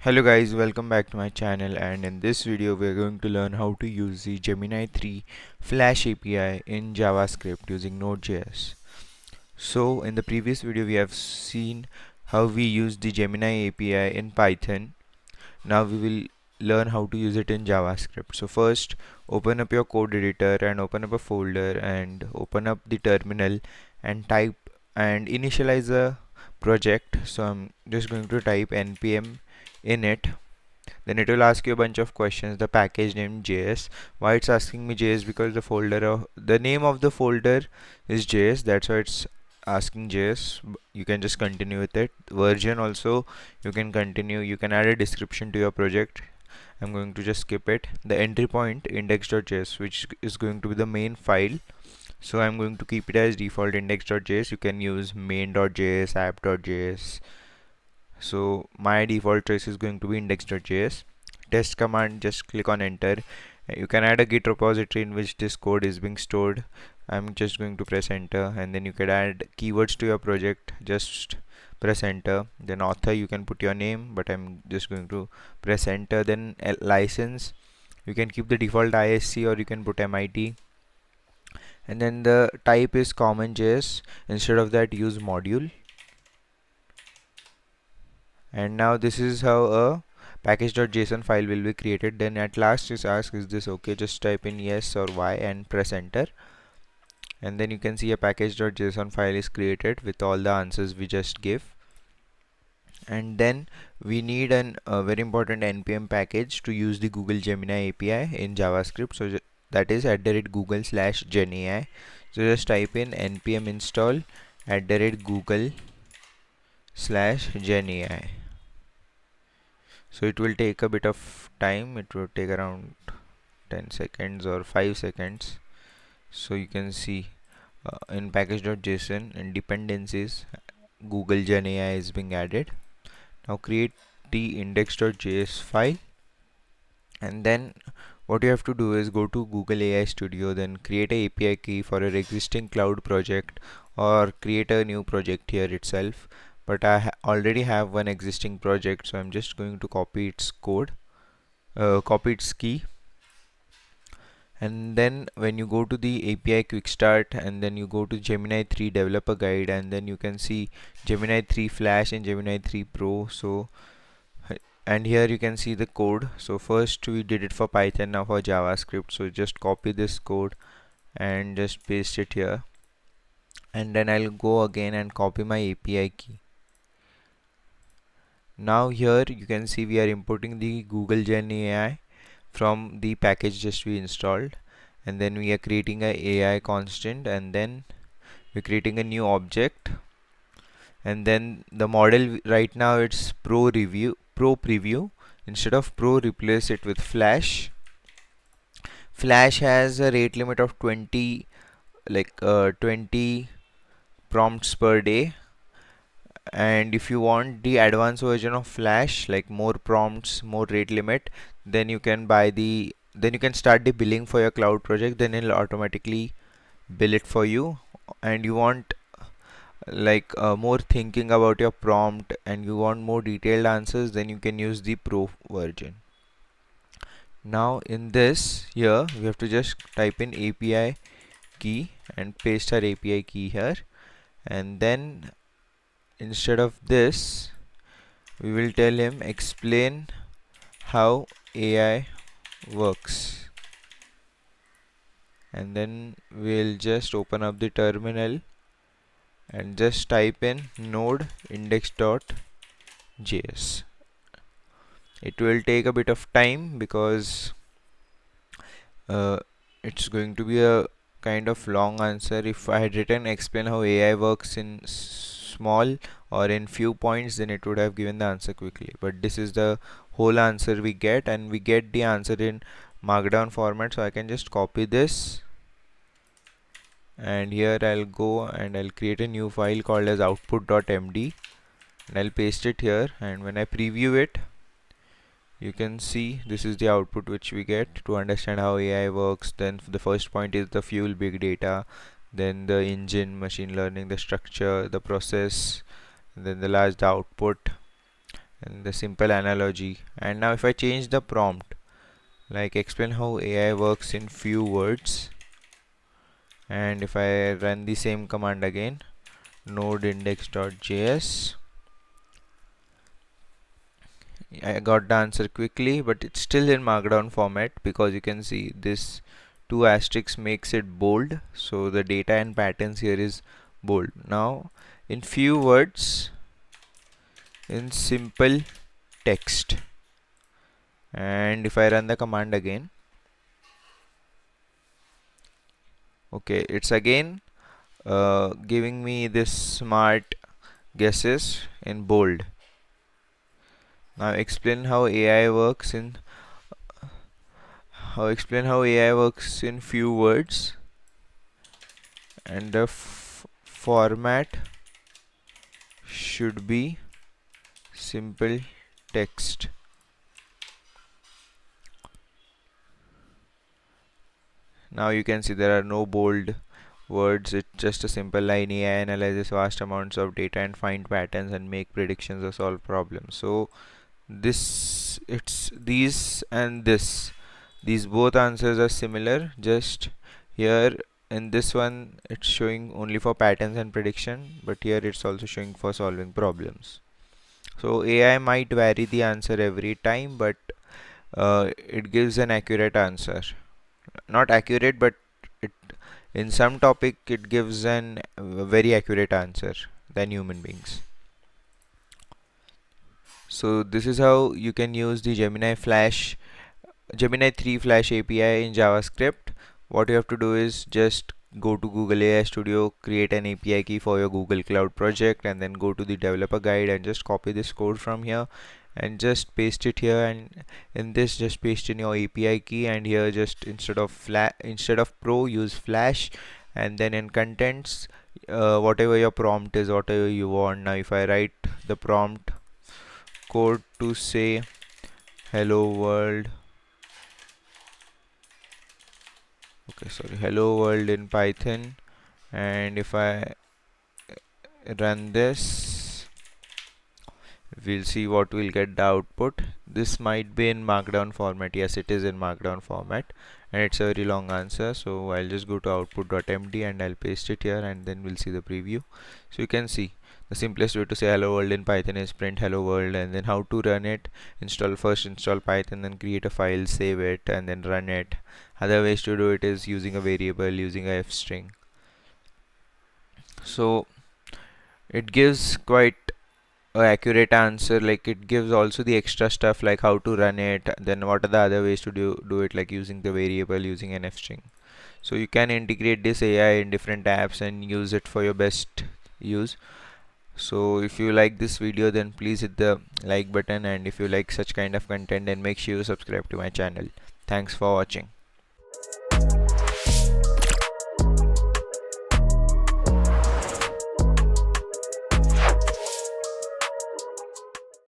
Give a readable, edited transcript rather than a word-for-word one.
Hello guys, welcome back to my channel, and in this video we are going to learn how to use the Gemini 3 Flash API in JavaScript using Node.js. So in the previous video we have seen how we use the Gemini API in Python. Now we will learn how to use it in JavaScript. So first open up your code editor and open up a folder and open up the terminal and type and initialize a project. So I'm just going to type npm init. Then it will ask you a bunch of questions. The package name JS. Why it's asking me JS? Because the name of the folder is JS. That's why it's asking JS. You can just continue with it. Version also you can continue. You can add a description to your project. I'm going to just skip it. The entry point index.js, which is going to be the main file. So I'm going to keep it as default index.js. You can use main.js, app.js. So my default choice is going to be index.js. Test command, just click on enter. You can add a git repository in which this code is being stored. I'm just going to press enter, and then you can add keywords to your project. Just press enter. Then author, you can put your name, but I'm just going to press enter. Then license, you can keep the default ISC or you can put MIT. And then the type is common.js. Instead of that, use module. And now this is how a package.json file will be created. Then at last it asks, is this okay? Just type in yes or y and press enter, and then you can see a package.json file is created with all the answers we just give. And then we need a very important npm package to use the Google Gemini API in JavaScript. So that is @google/genai. So just type in npm install @google/genai. So it will take a bit of time. It will take around 10 seconds or 5 seconds. So you can see in package.json and dependencies, Google Gemini is being added. Now create the index.js file, and then what you have to do is go to Google AI Studio, then create a API key for your existing cloud project or create a new project here itself. But I already have one existing project, so I'm just going to copy its code, copy its key. And then when you go to the API quick start, and then you go to Gemini 3 developer guide, and then you can see Gemini 3 Flash and Gemini 3 Pro. So and here you can see the code. So first we did it for Python, now for JavaScript. So just copy this code and just paste it here, and then I'll go again and copy my API key. Now here you can see we are importing the Google Gen AI from the package just we installed, and then we are creating a AI constant, and then we're creating a new object. And then the model right now it's pro preview. Instead of pro, replace it with Flash. Flash has a rate limit of 20 20 prompts per day. And if you want the advanced version of Flash, like more prompts, more rate limit, then you can start the billing for your cloud project. Then it'll automatically bill it for you. And you want more thinking about your prompt and you want more detailed answers, then you can use the pro version. Now in this here we have to just type in API key and paste our API key here, and then instead of this we will tell him explain how AI works, and then we'll just open up the terminal and just type in node index.js. It will take a bit of time because it's going to be a kind of long answer. If I had written explain how AI works in small or in few points, then it would have given the answer quickly, but this is the whole answer we get, and we get the answer in markdown format. So I can just copy this, and here I'll go and I'll create a new file called as output.md, and I'll paste it here. And when I preview it, you can see this is the output which we get to understand how AI works. Then the first point is the fuel, big data, then the engine, machine learning, the structure, the process, and then the last, the output, and the simple analogy. And now if I change the prompt, like explain how AI works in few words, and if I run the same command again, node index.js, I got the answer quickly, but it's still in markdown format because you can see this two asterisks makes it bold, so the data and patterns here is bold. Now in few words, in simple text, and if I run the command again, okay, it's again giving me this smart guesses in bold. Now explain how AI works in few words, and the format should be simple text. Now you can see there are no bold words, it's just a simple line. AI analyzes vast amounts of data and find patterns and make predictions or solve problems. So this, it's these and this, these both answers are similar, just here in this one it's showing only for patterns and prediction, but here it's also showing for solving problems. So AI might vary the answer every time, but it gives an accurate answer. Not accurate, but it, in some topic it gives an very accurate answer than human beings. So this is how you can use the Gemini 3 Flash API in JavaScript. What you have to do is just go to Google AI Studio, create an API key for your Google Cloud project, and then go to the developer guide and just copy this code from here and just paste it here, and in this just paste in your API key, and here just instead of pro use Flash, and then in contents whatever your prompt is, whatever you want. Now if I write the prompt code to say hello world, okay, sorry, hello world in Python, and if I run this, we'll see what we'll get the output. This might be in markdown format. Yes, it is in markdown format, and it's a very long answer, so I'll just go to output.md and I'll paste it here, and then we'll see the preview. So you can see the simplest way to say hello world in Python is print hello world, and then how to run it: first install Python, then create a file, save it, and then run it. Other ways to do it is using a variable, using a f string. So it gives quite a accurate answer. Like it gives also the extra stuff like how to run it, then what are the other ways to do it, like using the variable, using an f string. So you can integrate this AI in different apps and use it for your best use. So if you like this video, then please hit the like button, and if you like such kind of content, then make sure you subscribe to my channel. Thanks for watching.